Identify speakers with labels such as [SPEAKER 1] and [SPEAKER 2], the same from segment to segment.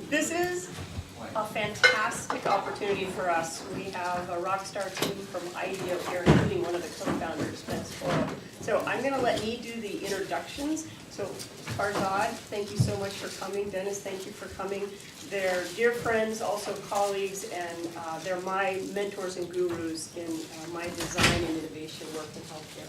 [SPEAKER 1] This is a fantastic opportunity for us. We have a rock star team from IDEO here, including one of the co-founders, Dennis Boyle. So I'm going to let me do the introductions. So Farzad, thank you so much for coming. Dennis, thank you for coming. They're dear friends, also colleagues, and they're my mentors and gurus in my design and innovation work in healthcare.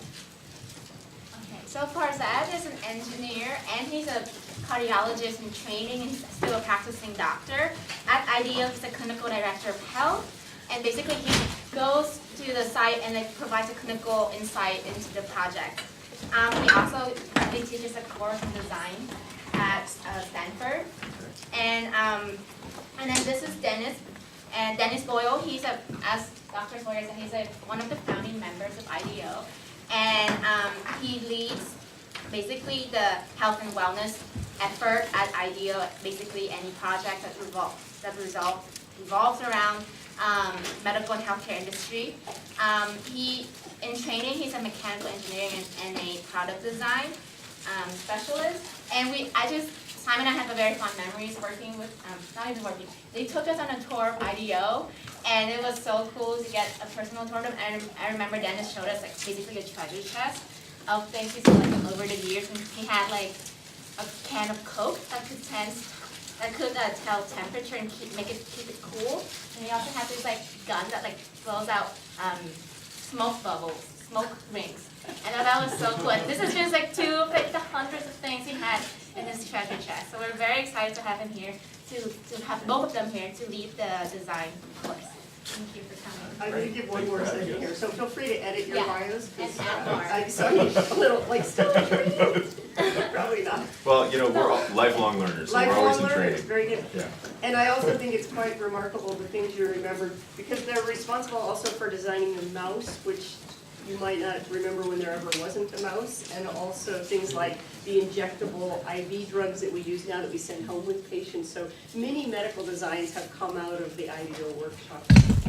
[SPEAKER 2] Okay, so Farzad is an engineer and he's a cardiologist in training and he's still a practicing doctor. At IDEO, he's the clinical director of health, and basically he goes to the site and like provides a clinical insight into the project. He also currently teaches a course in design at Stanford. And then this is Dennis, and Dennis Boyle. He's as Dr. Sawyer said, he's one of the founding members of IDEO, and he leads basically the health and wellness effort at IDEO. Basically, any project that revolves around medical and healthcare industry. In training, he's a mechanical engineering and a product design specialist. And Simon and I have a very fond memories working with, not even working, they took us on a tour of IDEO, and it was so cool to get a personal tour of them. And I remember Dennis showed us like basically a treasure chest of things he's done like, over the years. And he had like a can of Coke that could tell temperature and keep it cool. And he also had this like gun that like blows out smoke bubbles, smoke rings. And that was so cool. And this is just like two of like, the hundreds of things he had in his treasure chest. So we're very excited to have him here, to have both of them here to lead the design course. Thank you for coming.
[SPEAKER 1] I'm going to give one more second here, so feel free to edit your bios.
[SPEAKER 2] And add more.
[SPEAKER 1] I saw you a little, like, still in training? Probably not.
[SPEAKER 3] Well, you know, we're all lifelong learners, so we're always in
[SPEAKER 1] Lifelong learners,
[SPEAKER 3] training.
[SPEAKER 1] very good.
[SPEAKER 3] Yeah.
[SPEAKER 1] And I also think it's quite remarkable the things you remembered, because they're responsible also for designing the mouse, which you might not remember when there ever wasn't a mouse, and also things like the injectable IV drugs that we use now that we send home with patients. So many medical designs have come out of the IDEO workshop.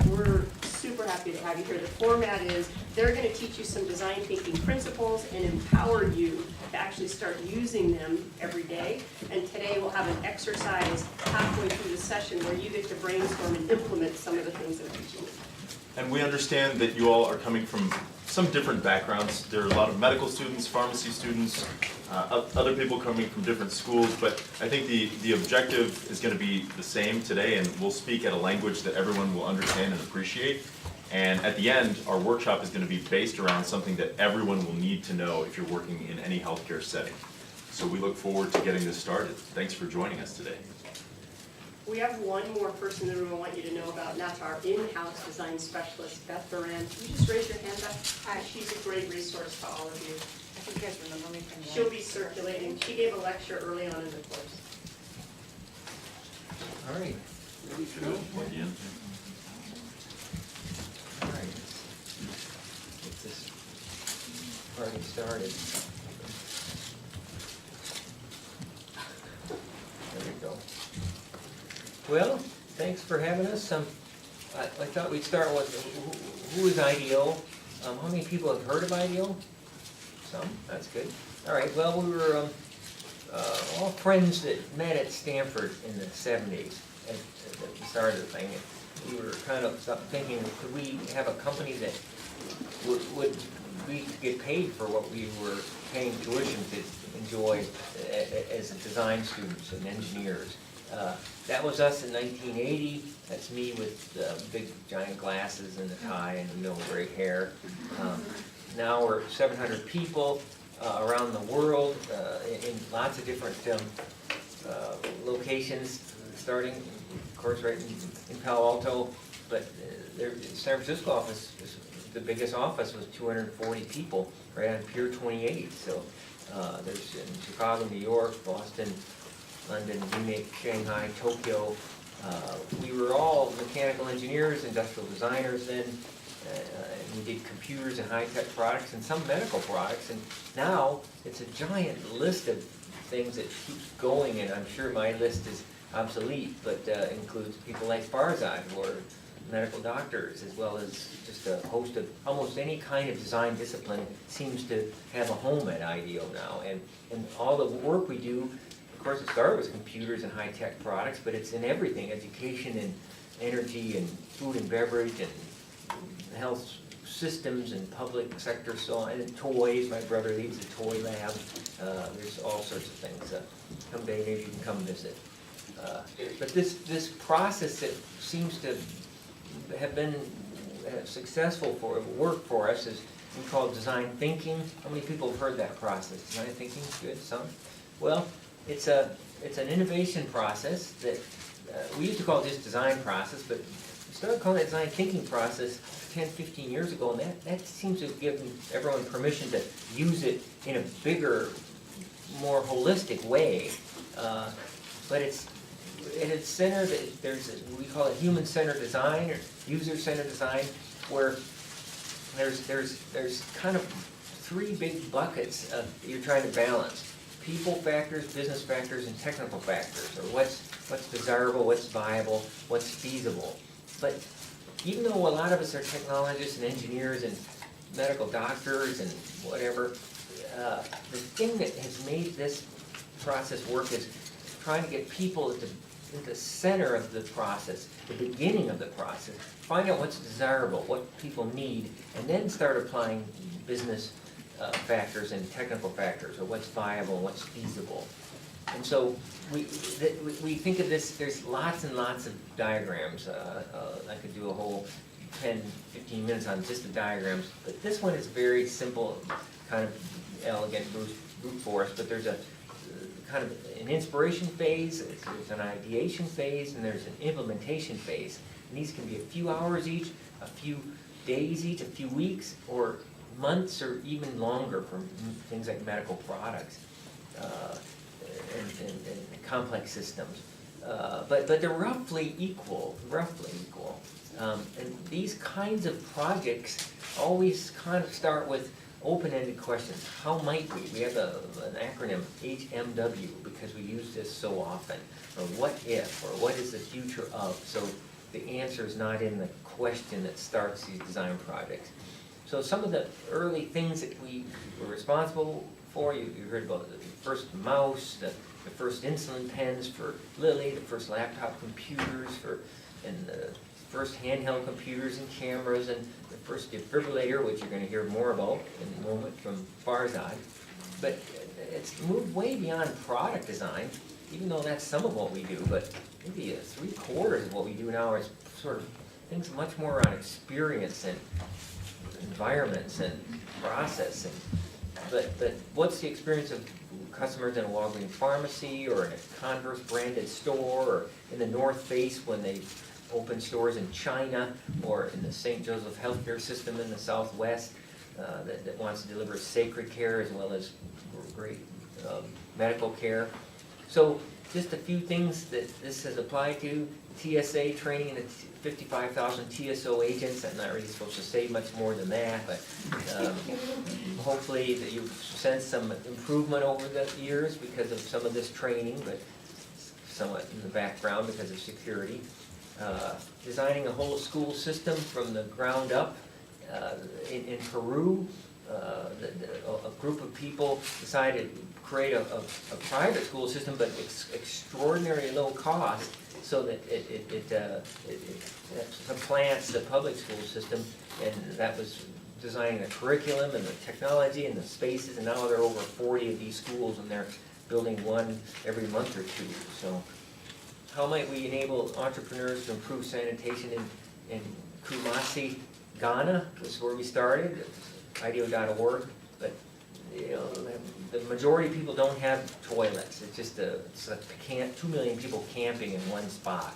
[SPEAKER 1] We're super happy to have you here. The format is they're going to teach you some design thinking principles and empower you to actually start using them every day. And today we'll have an exercise halfway through the session where you get to brainstorm and implement some of the things they're teaching you.
[SPEAKER 3] And we understand that you all are coming from some different backgrounds. There are a lot of medical students, pharmacy students, other people coming from different schools, but I think the objective is going to be the same today, and we'll speak at a language that everyone will understand and appreciate. And at the end, our workshop is going to be based around something that everyone will need to know if you're working in any healthcare setting. So we look forward to getting this started. Thanks for joining us today.
[SPEAKER 1] We have one more person in the room I want you to know about, and that's our in-house design specialist, Beth Duran. Can you just raise your hand, Beth? Hi. She's a great resource to all of you.
[SPEAKER 4] I think you guys remember me from
[SPEAKER 1] She'll be circulating. She gave a lecture early on in the course.
[SPEAKER 5] All right.
[SPEAKER 3] Ready to go? Again.
[SPEAKER 5] All right. Get this party started. There we go. Well, thanks for having us. I thought we'd start with who is IDEO? How many people have heard of IDEO? Some. That's good. All right. Well, we were all friends that met at Stanford in the 70s at the start of the thing. And we were kind of thinking, could we have a company that would we get paid for what we were paying tuition to enjoy as design students and engineers? That was us in 1980. That's me with the big giant glasses and the tie and the gray hair. Now we're 700 people around the world in lots of different locations, starting, of course, right in Palo Alto. But the San Francisco office, the biggest office was 240 people, right on Pier 28. So there's in Chicago, New York, Boston, London, Munich, Shanghai, Tokyo. We were all mechanical engineers, industrial designers then. And we did computers and high-tech products and some medical products. And now it's a giant list of things that keeps going. And I'm sure my list is obsolete, but includes people like Farzad, who are medical doctors, as well as just a host of almost any kind of design discipline seems to have a home at IDEO now. And all the work we do of course, it started with computers and high-tech products, but it's in everything, education and energy and food and beverage and health systems and public sector, so on, and toys. My brother leads a toy lab. There's all sorts of things. Someday maybe you can come visit. But this process that seems to have been successful for work for us is we call it design thinking. How many people have heard that process? Design thinking, good, some. Well, it's an innovation process that we used to call it just design process, but we started calling it design thinking process 10, 15 years ago, and that seems to have given everyone permission to use it in a bigger, more holistic way. But it's at its center, we call it human-centered design or user-centered design, where there's kind of three big buckets you're trying to balance: people factors, business factors, and technical factors, or what's desirable, what's viable, what's feasible. But even though a lot of us are technologists and engineers and medical doctors and whatever, the thing that has made this process work is trying to get people at the center of the process, the beginning of the process, find out what's desirable, what people need, and then start applying business factors and technical factors, or what's viable, what's feasible. And so we think of this, there's lots and lots of diagrams. I could do a whole 10, 15 minutes on just the diagrams, but this one is very simple, kind of elegant, brute force, but there's a kind of an inspiration phase, there's an ideation phase, and there's an implementation phase. And these can be a few hours each, a few days each, a few weeks, or months, or even longer for things like medical products and complex systems. But they're roughly equal. And these kinds of projects always kind of start with open-ended questions. How might we? We have an acronym, HMW, because we use this so often. Or what if, or what is the future of? So the answer is not in the question that starts these design projects. So some of the early things that we were responsible for, you heard about the first mouse, the first insulin pens for Lilly, the first laptop computers and the first handheld computers and cameras, and the first defibrillator, which you're going to hear more about in a moment from Farzad. But it's moved way beyond product design, even though that's some of what we do, but maybe 3/4 of what we do now is sort of things much more on experience and environments and process. But what's the experience of customers in a Walgreens pharmacy, or in a Converse branded store, or in the North Face when they open stores in China, or in the St. Joseph healthcare system in the Southwest that wants to deliver sacred care as well as great medical care. So just a few things that this has applied to: TSA training and 55,000 TSO agents. I'm not really supposed to say much more than that, but hopefully that you've sensed some improvement over the years because of some of this training, but somewhat in the background because of security. Designing a whole school system from the ground up. In Peru, a group of people decided to create a private school system, but extraordinarily low cost, so that it supplants the public school system, and that was designing the curriculum and the technology and the spaces, and now there are over 40 of these schools, and they're building one every month or two. So how might we enable entrepreneurs to improve sanitation in Kumasi, Ghana? This is where we started, IDEO.org, but you know, the majority of people don't have toilets. It's just it's like 2 million people camping in one spot.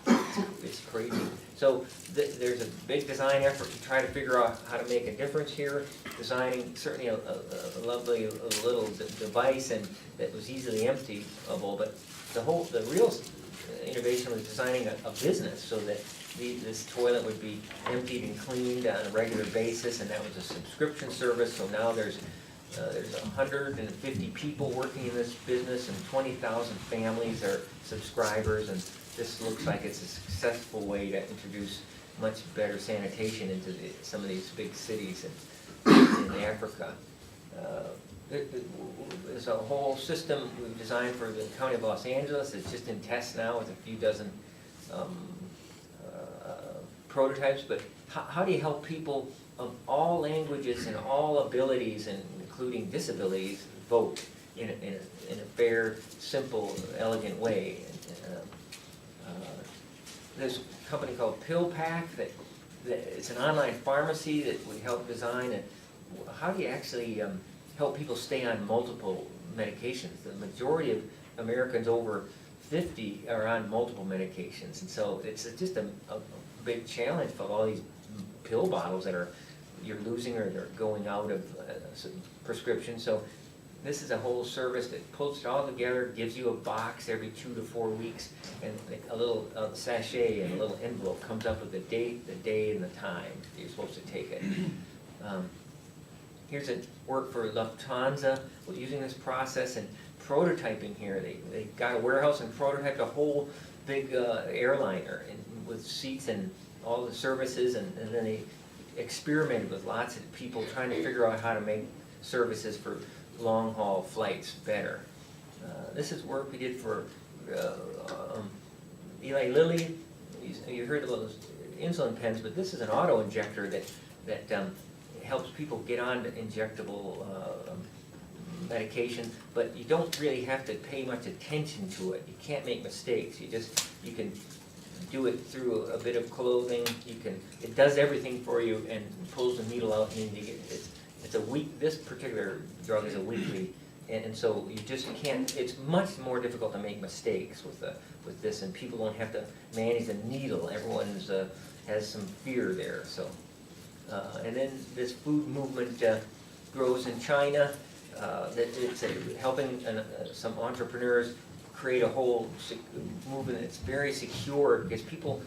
[SPEAKER 5] It's crazy. So there's a big design effort to try to figure out how to make a difference here. Designing certainly a lovely little device, and that was easily emptyable. But the real innovation was designing a business so that this toilet would be emptied and cleaned on a regular basis, and that was a subscription service. So now there's 150 people working in this business, and 20,000 families are subscribers, and this looks like it's a successful way to introduce much better sanitation into some of these big cities in Africa. there's a whole system we've designed for the County of Los Angeles. It's just in test now with a few dozen prototypes, but how do you help people of all languages and all abilities, and including disabilities, vote in a fair, simple, elegant way? There's a company called PillPack that it's an online pharmacy that would help design it. How do you actually help people stay on multiple medications? The majority of Americans over 50 are on multiple medications, and so it's just a big challenge for all these pill bottles that you're losing or they're going out of prescription. So this is a whole service that pulls it all together, gives you a box every 2 to 4 weeks, and a little sachet and a little envelope comes up with the date, the day, and the time you're supposed to take it. Here's a work for Lufthansa using this process and prototyping here. They got a warehouse and prototyped a whole big airliner with seats and all the services, and then they experimented with lots of people trying to figure out how to make services for long haul flights better. This is work we did for Eli Lilly. You heard about those insulin pens, but this is an auto injector that helps people get on to injectable medication, but you don't really have to pay much attention to it. You can't make mistakes. You can do it through a bit of clothing. It does everything for you and pulls the needle out, and this particular drug is a weekly, and so you just can't. It's much more difficult to make mistakes with this, and people don't have to manage the needle. Everyone has some fear there. So, and then this food movement grows in China. That it's helping some entrepreneurs create a whole movement that's very secure, because people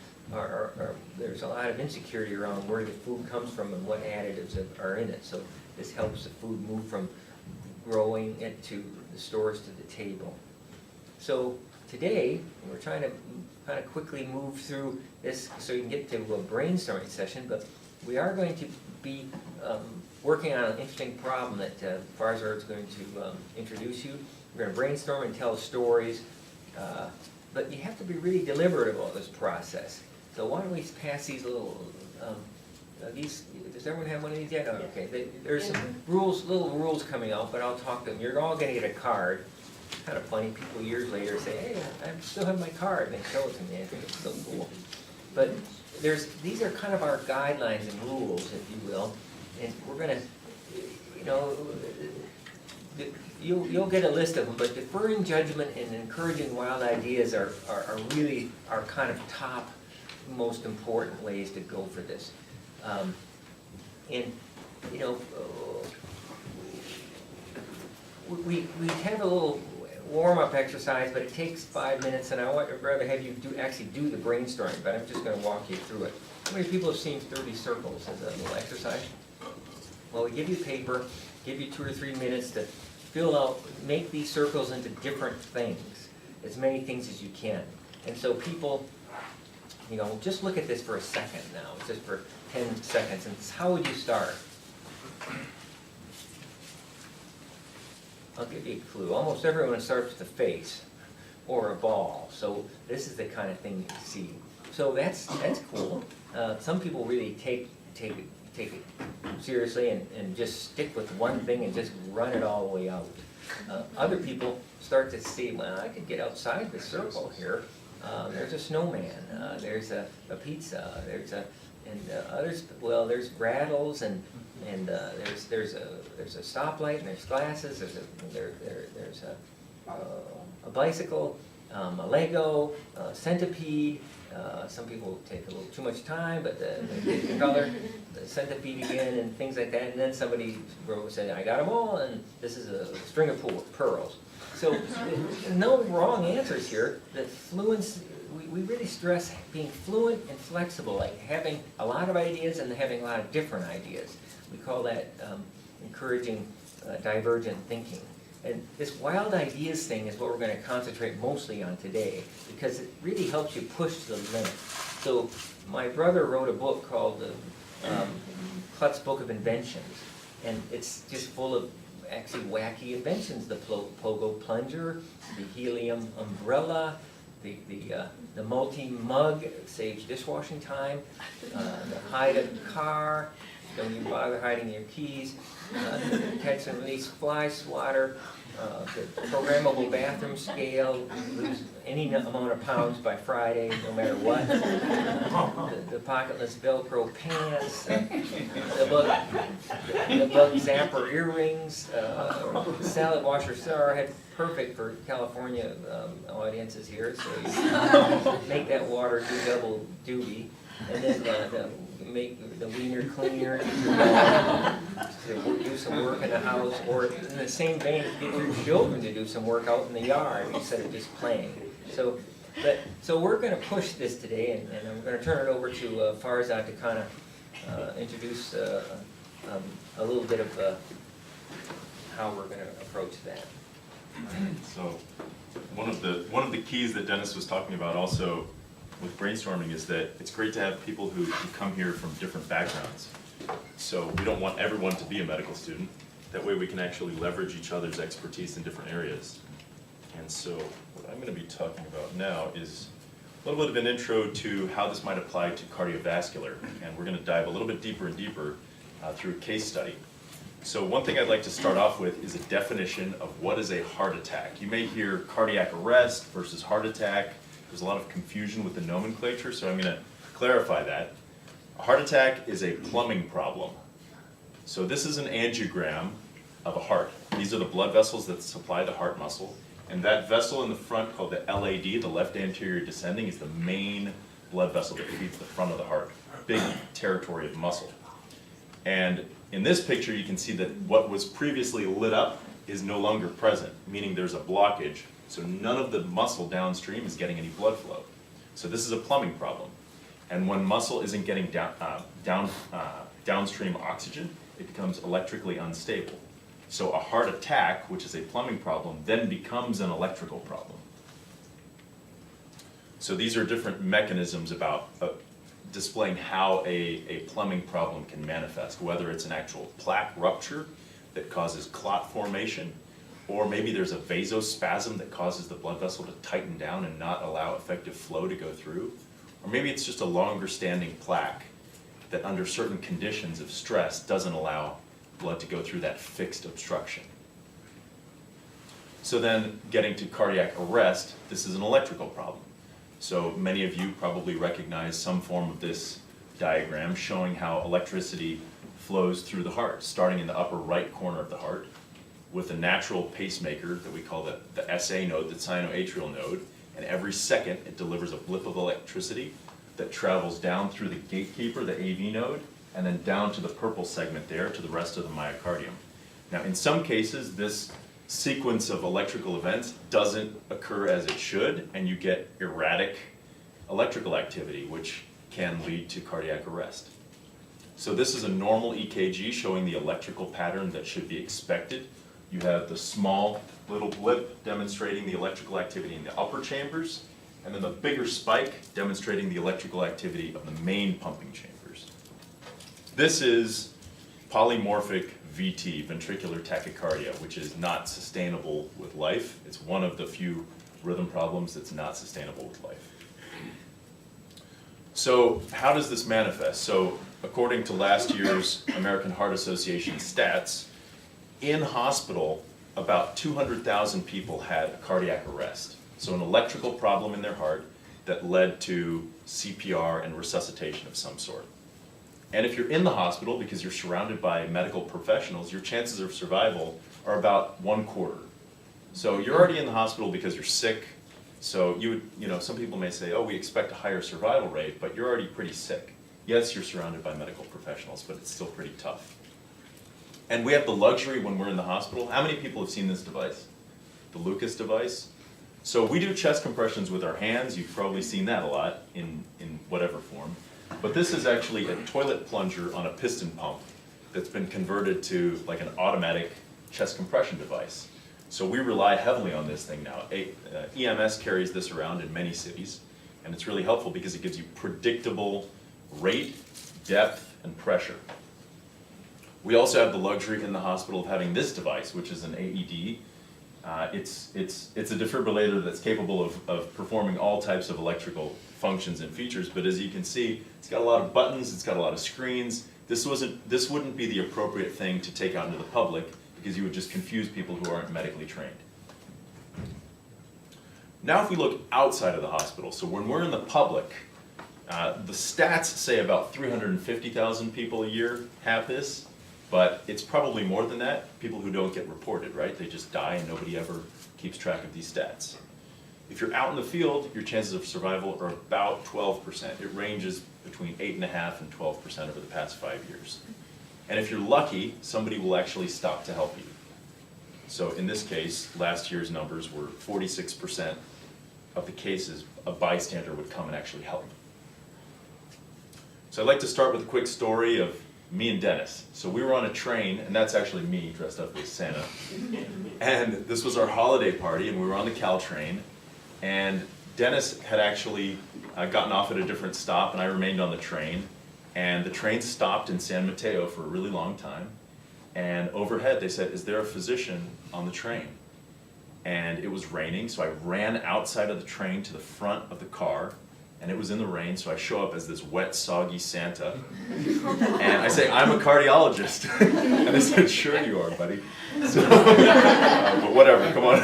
[SPEAKER 5] there's a lot of insecurity around where the food comes from and what additives are in it. So this helps the food move from growing it to the stores to the table. So today, we're trying to kind of quickly move through this so you can get to a brainstorming session, but we are going to be working on an interesting problem that Farzad is going to introduce you. We're going to brainstorm and tell stories, but you have to be really deliberate about this process. So why don't we pass these little, does everyone have one of these yet? Oh, okay, there's some little rules coming out, but I'll talk to them. You're all going to get a card. Kind of funny, people years later say, hey, I still have my card, and they show it to me. I think it's so cool. But these are kind of our guidelines and rules, if you will, and we're going to, you'll get a list of them, but deferring judgment and encouraging wild ideas are really our kind of top, most important ways to go for this. And, we have a little warm-up exercise, but it takes 5 minutes, and I'd rather have you actually do the brainstorming, but I'm just going to walk you through it. How many people have seen 30 circles as a little exercise? Well, we give you paper, give you 2 or 3 minutes to fill out, make these circles into different things, as many things as you can. And so people, just look at this for a second now, just for 10 seconds, and how would you start? I'll give you a clue. Almost everyone starts with a face or a ball. So this is the kind of thing you see. So that's cool. Some people really take it seriously and just stick with one thing and just run it all the way out. Other people start to see, well, I could get outside the circle here. There's a snowman. There's a pizza. Others. Well, there's rattles and there's a stoplight and there's glasses. There's a bicycle, a Lego, a centipede. Some people take a little too much time, but the color, the centipede again, and things like that. And then somebody said, "I got them all," and this is a string of pearls. So no wrong answers here. The fluency. We really stress being fluent and flexible, like having a lot of ideas and having a lot of different ideas. We call that encouraging divergent thinking. And this wild ideas thing is what we're going to concentrate mostly on today, because it really helps you push to the limit. So my brother wrote a book called the Klutz Book of Inventions, and it's just full of actually wacky inventions, the pogo plunger, the helium umbrella, the multi-mug saves dishwashing time, the hide-up car, don't even bother hiding your keys, catch and release fly swatter, the programmable bathroom scale, lose any amount of pounds by Friday, no matter what. The pocketless Velcro pants, the bug zapper earrings, salad washer star head, perfect for California audiences here, so you make that water do double duty. And then make the wiener cleaner, to do some work in the house, or in the same vein, get your children to do some work out in the yard instead of just playing. So we're going to push this today, and I'm going to turn it over to Farzad to kind of introduce a little bit of how we're going to approach that.
[SPEAKER 3] So one of the keys that Dennis was talking about also with brainstorming is that it's great to have people who come here from different backgrounds. So we don't want everyone to be a medical student. That way we can actually leverage each other's expertise in different areas. And so what I'm going to be talking about now is a little bit of an intro to how this might apply to cardiovascular. And we're going to dive a little bit deeper and deeper through a case study. So one thing I'd like to start off with is a definition of what is a heart attack. You may hear cardiac arrest versus heart attack. There's a lot of confusion with the nomenclature, so I'm going to clarify that. A heart attack is a plumbing problem. So this is an angiogram of a heart. These are the blood vessels that supply the heart muscle. And that vessel in the front, called the LAD, the left anterior descending, is the main blood vessel that feeds the front of the heart. Big territory of muscle. And in this picture, you can see that what was previously lit up is no longer present, meaning there's a blockage. So none of the muscle downstream is getting any blood flow. So this is a plumbing problem. And when muscle isn't getting downstream oxygen, it becomes electrically unstable. So a heart attack, which is a plumbing problem, then becomes an electrical problem. So these are different mechanisms about displaying how a plumbing problem can manifest, whether it's an actual plaque rupture that causes clot formation, or maybe there's a vasospasm that causes the blood vessel to tighten down and not allow effective flow to go through. Or maybe it's just a longer standing plaque that under certain conditions of stress doesn't allow blood to go through that fixed obstruction. So then getting to cardiac arrest, this is an electrical problem. So many of you probably recognize some form of this diagram showing how electricity flows through the heart, starting in the upper right corner of the heart, with a natural pacemaker that we call the SA node, the sinoatrial node, and every second it delivers a blip of electricity that travels down through the gatekeeper, the AV node, and then down to the purple segment there to the rest of the myocardium. Now in some cases this sequence of electrical events doesn't occur as it should, and you get erratic electrical activity, which can lead to cardiac arrest. So this is a normal EKG showing the electrical pattern that should be expected. You have the small little blip demonstrating the electrical activity in the upper chambers, and then the bigger spike demonstrating the electrical activity of the main pumping chambers. This is polymorphic VT, ventricular tachycardia, which is not sustainable with life. It's one of the few rhythm problems that's not sustainable with life. So how does this manifest? So according to last year's American Heart Association stats, in hospital, about 200,000 people had a cardiac arrest. So an electrical problem in their heart that led to CPR and resuscitation of some sort. And if you're in the hospital because you're surrounded by medical professionals, your chances of survival are about 1/4. So you're already in the hospital because you're sick. So some people may say, oh, we expect a higher survival rate, but you're already pretty sick. Yes, you're surrounded by medical professionals, but it's still pretty tough. And we have the luxury when we're in the hospital. How many people have seen this device? The Lucas device? So we do chest compressions with our hands. You've probably seen that a lot in whatever form. But this is actually a toilet plunger on a piston pump that's been converted to like an automatic chest compression device. So we rely heavily on this thing now. EMS carries this around in many cities, and it's really helpful because it gives you predictable rate, depth, and pressure. We also have the luxury in the hospital of having this device, which is an AED. It's a defibrillator that's capable of performing all types of electrical functions and features, but as you can see, it's got a lot of buttons, it's got a lot of screens. This wouldn't be the appropriate thing to take out into the public because you would just confuse people who aren't medically trained. Now if we look outside of the hospital, so when we're in the public, the stats say about 350,000 people a year have this, but it's probably more than that, people who don't get reported, right? They just die and nobody ever keeps track of these stats. If you're out in the field, your chances of survival are about 12%. It ranges between 8.5% and 12% over the past 5 years. And if you're lucky, somebody will actually stop to help you. So in this case, last year's numbers were 46% of the cases a bystander would come and actually help. So I'd like to start with a quick story of me and Dennis. So we were on a train, and that's actually me dressed up as Santa. And this was our holiday party, and we were on the Caltrain. And Dennis had actually gotten off at a different stop, and I remained on the train. And the train stopped in San Mateo for a really long time. And overhead they said, "Is there a physician on the train?" And it was raining, so I ran outside of the train to the front of the car. And it was in the rain, so I show up as this wet, soggy Santa. And I say, "I'm a cardiologist." And they said, "Sure you are, buddy." So, but whatever, come on.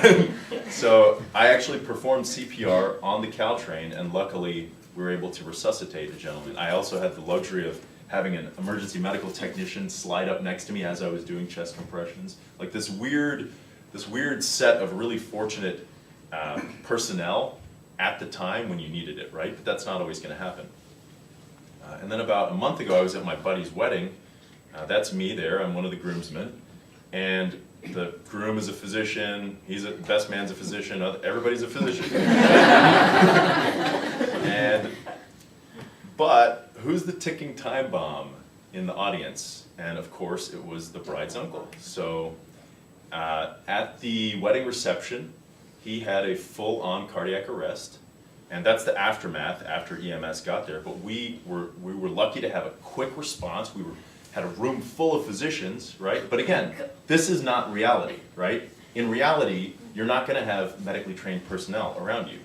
[SPEAKER 3] So I actually performed CPR on the Caltrain, and luckily we were able to resuscitate a gentleman. I also had the luxury of having an emergency medical technician slide up next to me as I was doing chest compressions. Like this weird set of really fortunate personnel at the time when you needed it, right? But that's not always going to happen. And then about a month ago, I was at my buddy's wedding. That's me there. I'm one of the groomsmen. And the groom is a physician. The best man's a physician. Everybody's a physician. But who's the ticking time bomb in the audience? And of course, it was the bride's uncle. So at the wedding reception, he had a full-on cardiac arrest, and that's the aftermath after EMS got there. But we were lucky to have a quick response. We had a room full of physicians, right? But again, this is not reality, right? In reality, you're not going to have medically trained personnel around you.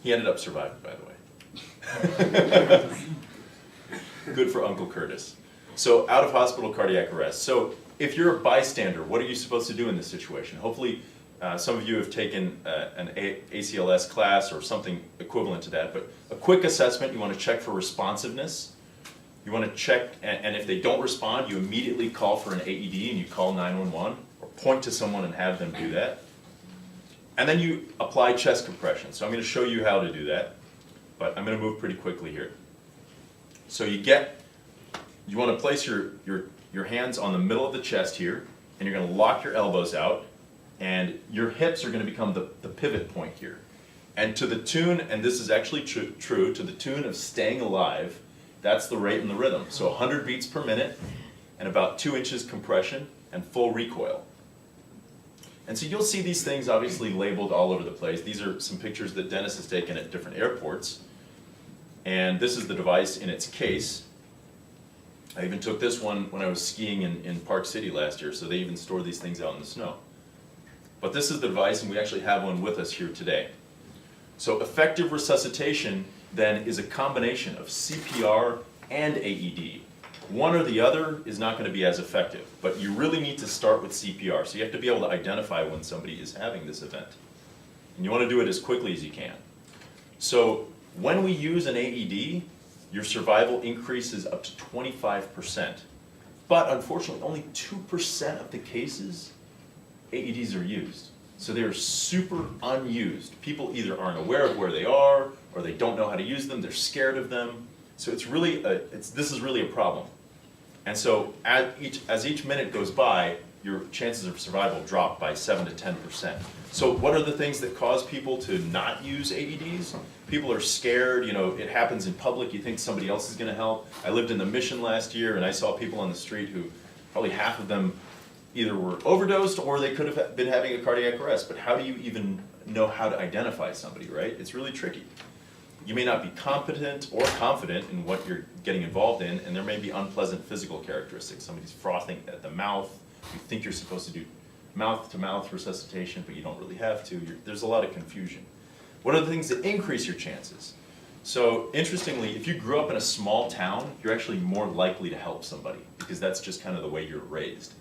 [SPEAKER 3] He ended up surviving, by the way. Good for Uncle Curtis. So out of hospital cardiac arrest. So if you're a bystander, what are you supposed to do in this situation? Hopefully some of you have taken an ACLS class or something equivalent to that, but a quick assessment, you want to check for responsiveness. You want to check, and if they don't respond, you immediately call for an AED and you call 911 or point to someone and have them do that. And then you apply chest compression. So I'm going to show you how to do that, but I'm going to move pretty quickly here. So you want to place your hands on the middle of the chest here, and you're going to lock your elbows out, and your hips are going to become the pivot point here. And to the tune, and this is actually true, to the tune of staying alive, that's the rate and the rhythm. So 100 beats per minute, and about 2 inches compression, and full recoil. And so you'll see these things obviously labeled all over the place. These are some pictures that Dennis has taken at different airports. And this is the device in its case. I even took this one when I was skiing in Park City last year, so they even store these things out in the snow. But this is the device, and we actually have one with us here today. So effective resuscitation then is a combination of CPR and AED. One or the other is not going to be as effective, but you really need to start with CPR. So you have to be able to identify when somebody is having this event. And you want to do it as quickly as you can. So when we use an AED, your survival increases up to 25%. But unfortunately, only 2% of the cases, AEDs are used. So they're super unused. People either aren't aware of where they are, or they don't know how to use them, they're scared of them. So it's really this is really a problem. And so as each minute goes by, your chances of survival drop by 7 to 10%. So what are the things that cause people to not use AEDs? People are scared, it happens in public, you think somebody else is gonna help. I lived in the Mission last year and I saw people on the street who, probably half of them either were overdosed or they could have been having a cardiac arrest. But how do you even know how to identify somebody, right? It's really tricky. you may not be competent or confident in what you're getting involved in, and there may be unpleasant physical characteristics. Somebody's frothing at the mouth, you think you're supposed to do mouth-to-mouth resuscitation, but you don't really have to. There's a lot of confusion. What are the things that increase your chances? So interestingly, if you grew up in a small town, you're actually more likely to help somebody, because that's just kind of the way you're raised.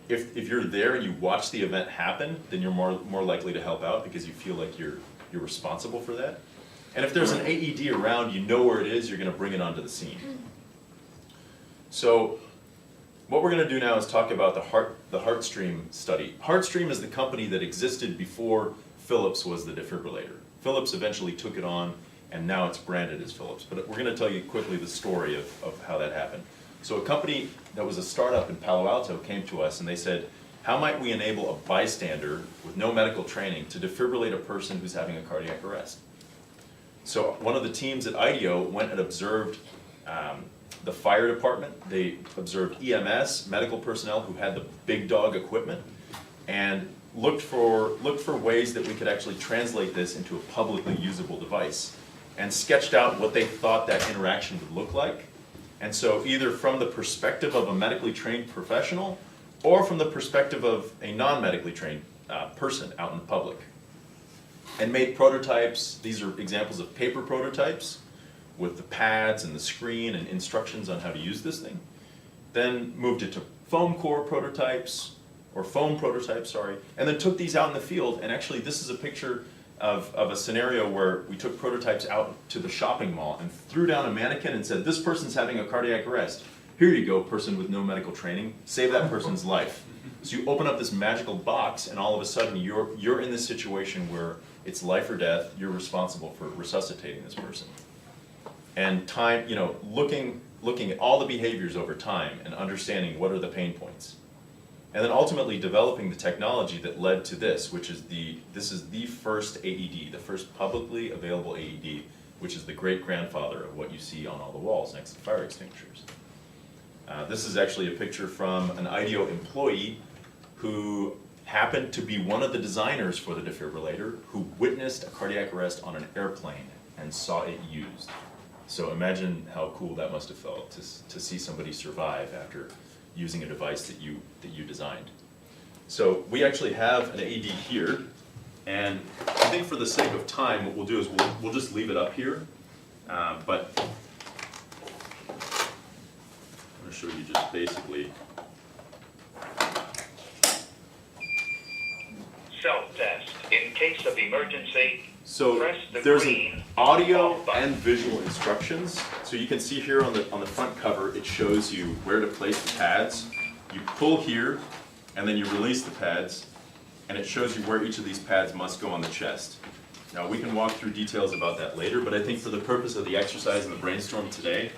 [SPEAKER 3] If you're there and you watch the event happen, then you're more likely to help out because you feel like you're responsible for that. And if there's an AED around, you know where it is, you're going to bring it onto the scene. So what we're going to do now is talk about the HeartStream study. HeartStream is the company that existed before Philips was the defibrillator. Philips eventually took it on, and now it's branded as Philips. But we're going to tell you quickly the story of how that happened. So a company that was a startup in Palo Alto came to us and they said, how might we enable a bystander with no medical training to defibrillate a person who's having a cardiac arrest? So one of the teams at IDEO went and observed the fire department. They observed EMS, medical personnel who had the big dog equipment, and looked for ways that we could actually translate this into a publicly usable device, and sketched out what they thought that interaction would look like. And so either from the perspective of a medically trained professional or from the perspective of a non-medically trained person out in the public. And made prototypes. These are examples of paper prototypes with the pads and the screen and instructions on how to use this thing. Then moved it to foam core prototypes, or foam prototypes, sorry, and then took these out in the field. And actually this is a picture of a scenario where we took prototypes out to the shopping mall and threw down a mannequin and said, this person's having a cardiac arrest. Here you go, person with no medical training, save that person's life. So you open up this magical box and all of a sudden you're in this situation where it's life or death, you're responsible for resuscitating this person. And time, looking at all the behaviors over time and understanding what are the pain points. And then ultimately developing the technology that led to this, which is this is the first AED, the first publicly available AED, which is the great-grandfather of what you see on all the walls next to fire extinguishers. This is actually a picture from an IDEO employee who happened to be one of the designers for the defibrillator, who witnessed a cardiac arrest on an airplane and saw it used. So imagine how cool that must have felt to see somebody survive after using a device that you designed. So we actually have an AED here, and I think for the sake of time, what we'll do is we'll just leave it up here. But I'm going to show you just basically.
[SPEAKER 6] Self-test. In case of emergency,
[SPEAKER 3] So
[SPEAKER 6] press the
[SPEAKER 3] there's
[SPEAKER 6] green
[SPEAKER 3] an audio
[SPEAKER 6] off button.
[SPEAKER 3] and visual instructions. So you can see here on the front cover, it shows you where to place the pads. You pull here, and then you release the pads, and it shows you where each of these pads must go on the chest. Now we can walk through details about that later, but I think for the purpose of the exercise and the brainstorm today,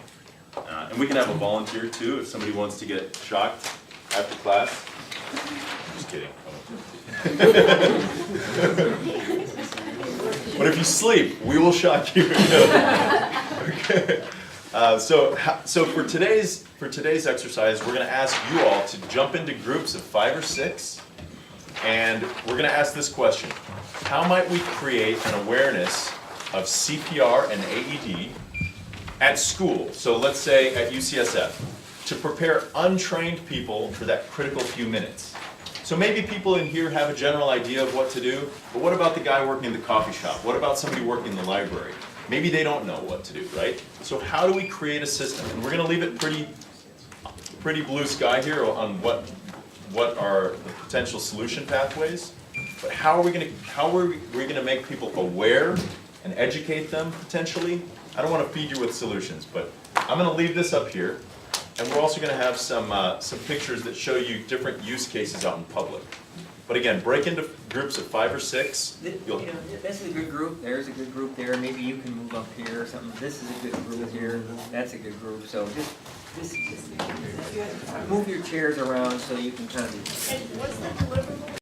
[SPEAKER 3] and we can have a volunteer too if somebody wants to get shocked after class. I'm just kidding. But if you sleep, we will shock you. Okay. So for today's exercise, we're going to ask you all to jump into groups of 5 or 6, and we're going to ask this question: how might we create an awareness of CPR and AED at school? So let's say at UCSF, to prepare untrained people for that critical few minutes. So maybe people in here have a general idea of what to do, but what about the guy working in the coffee shop? What about somebody working in the library? Maybe they don't know what to do, right? So how do we create a system? And we're going to leave it pretty blue sky here on what are the potential solution pathways. But how are we going to make people aware and educate them potentially? I don't want to feed you with solutions, but I'm going to leave this up here. And we're also going to have some pictures that show you different use cases out in public. But again, break into groups of 5 or 6.
[SPEAKER 5] This is a good group, there's a good group there, maybe you can move up here or something. This is a good group here, that's a good group, so just move your chairs around so you can kind of.
[SPEAKER 1] And what's the deliverable?